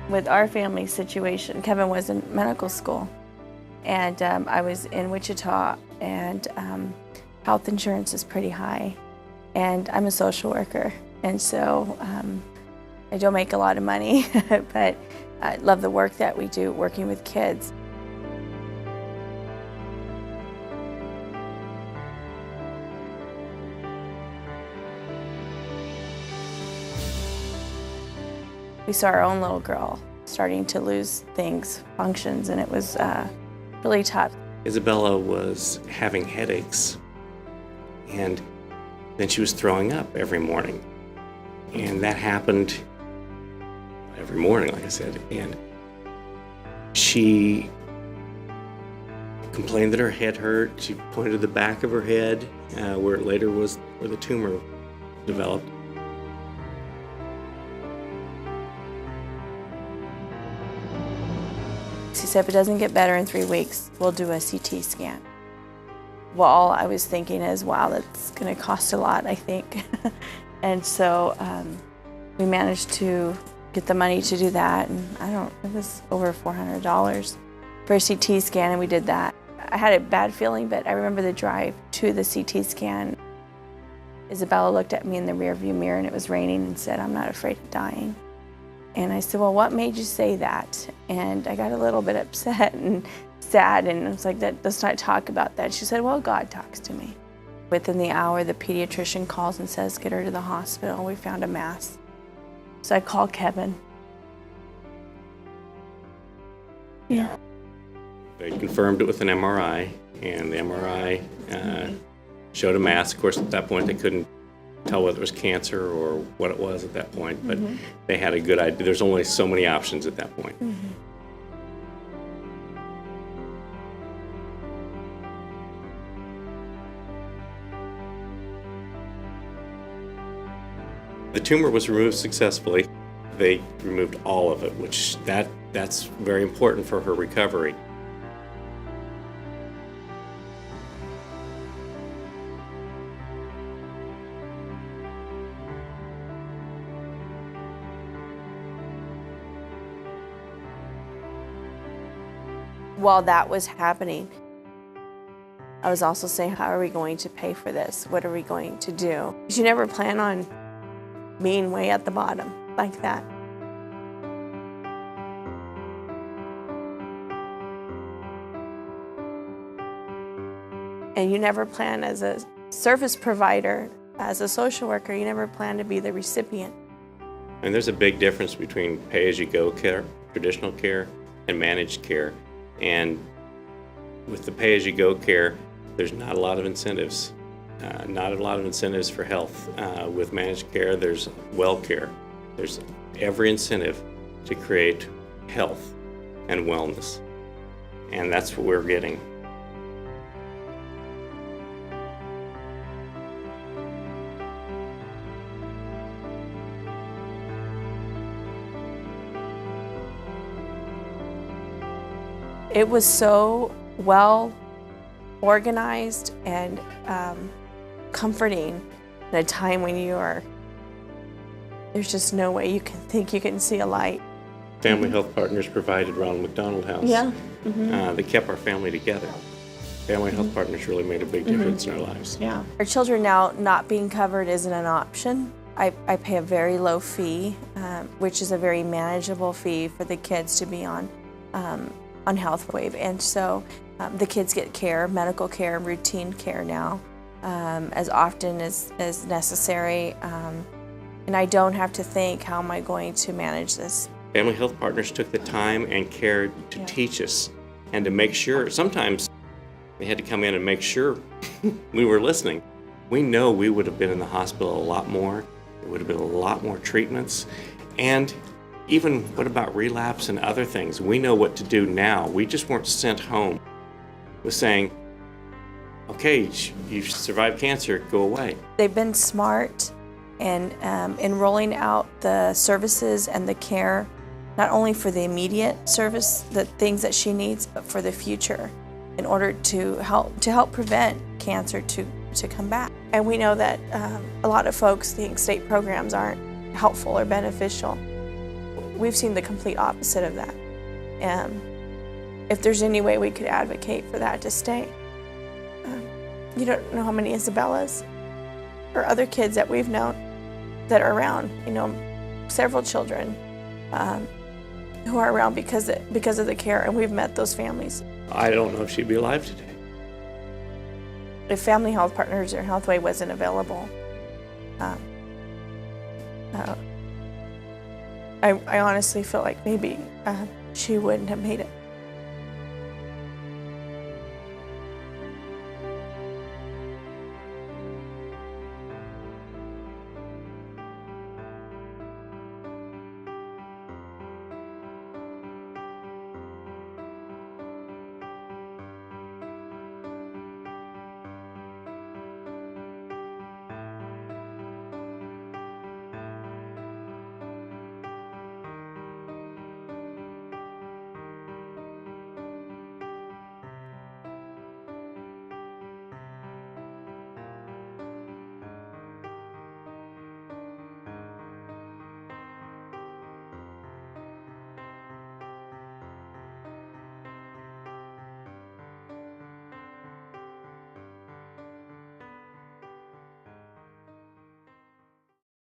With our family situation, Kevin was in medical school, and I was in Wichita, and health insurance is pretty high, and I'm a social worker, and so I don't make a lot of money, but I love the work that we do working with kids. We saw our own little girl starting to lose things, functions, and it was really tough. Isabella was having headaches, and then she was throwing up every morning. And that happened every morning, like I said. And she complained that her head hurt. She pointed to the back of her head, where it later was where the tumor developed. She said, if it doesn't get better in 3 weeks, we'll do a CT scan. Well, all I was thinking is, wow, that's going to cost a lot, I think. And so we managed to get the money to do that, and it was over $400 for a CT scan, and we did that. I had a bad feeling, but I remember the drive to the CT scan. Isabella looked at me in the rearview mirror, and it was raining, and said, I'm not afraid of dying. And I said, well, what made you say that? And I got a little bit upset and sad, and I was like, let's not talk about that. She said, well, God talks to me. Within the hour, the pediatrician calls and says, get her to the hospital. We found a mass. So I called Kevin. Yeah. They confirmed it with an MRI, and the MRI showed a mass. Of course, at that point, they couldn't tell whether it was cancer or what it was at that point, but they had a good idea. There's only so many options at that point. The tumor was removed successfully. They removed all of it, which that's very important for her recovery. While that was happening, I was also saying, how are we going to pay for this? What are we going to do? Because you never plan on being way at the bottom like that. And you never plan as a service provider, as a social worker, you never plan to be the recipient. And there's a big difference between pay-as-you-go care, traditional care, and managed care. And with the pay-as-you-go care, there's not a lot of incentives. Not a lot of incentives for health. With managed care, there's well care. There's every incentive to create health and wellness. And that's what we're getting. It was so well organized and comforting in a time when there's just no way you can think you can see a light. Family Health Partners provided Ronald McDonald House. Yeah. They kept our family together. Family Health Partners really made a big difference in our lives. Yeah. Our children now not being covered isn't an option. I pay a very low fee, which is a very manageable fee for the kids to be on HealthWave, and so the kids get care, medical care, routine care now, as often as necessary, and I don't have to think, how am I going to manage this? Family Health Partners took the time and care to teach us and to make sure. Sometimes they had to come in and make sure we were listening. We know we would have been in the hospital a lot more. There would have been a lot more treatments, and even what about relapse and other things? We know what to do now. We just weren't sent home with saying, okay, you survived cancer, go away. They've been smart in rolling out the services and the care, not only for the immediate service, the things that she needs, but for the future, in order to help prevent cancer to come back. And we know that a lot of folks think state programs aren't helpful or beneficial. we've seen the complete opposite of that. And if there's any way we could advocate for that to stay. You don't know how many Isabellas or other kids that we've known that are around, several children who are around because of the care, and we've met those families. I don't know if she'd be alive today. If Family Health Partners or Healthway wasn't available, I honestly feel like maybe she wouldn't have made it.